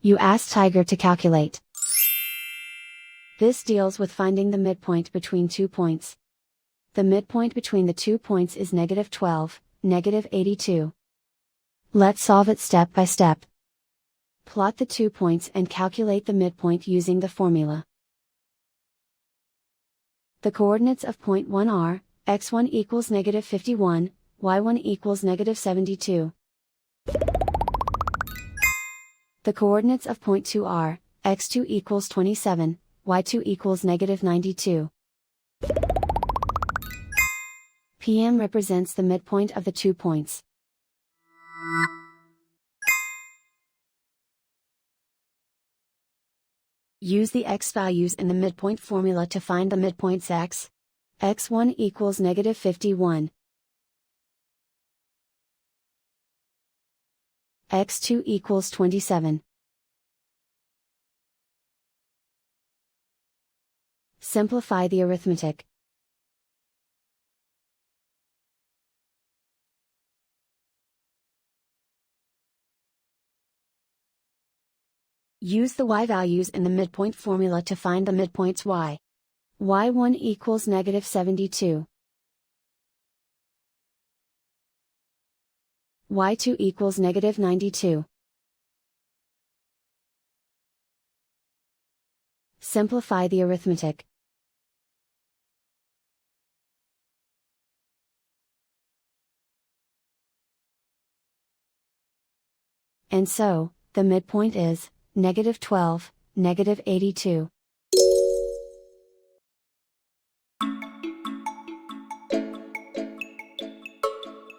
You ask Tiger to calculate. This deals with finding the midpoint between 2 points. The midpoint between the 2 points is -12, -82. Let's solve it step by step. Plot the 2 points and calculate the midpoint using the formula. The coordinates of point 1 are, x1 equals -51, y1 equals -72. The coordinates of point 2 are, x2 equals 27, y2 equals -92. PM represents the midpoint of the 2 points. Use the x values in the midpoint formula to find the midpoints x. x1 equals -51. x2 equals 27. Simplify the arithmetic. Use the y values in the midpoint formula to find the midpoints y. y1 equals -72. y2 equals -92. Simplify the arithmetic. And so, the midpoint is -12, -82.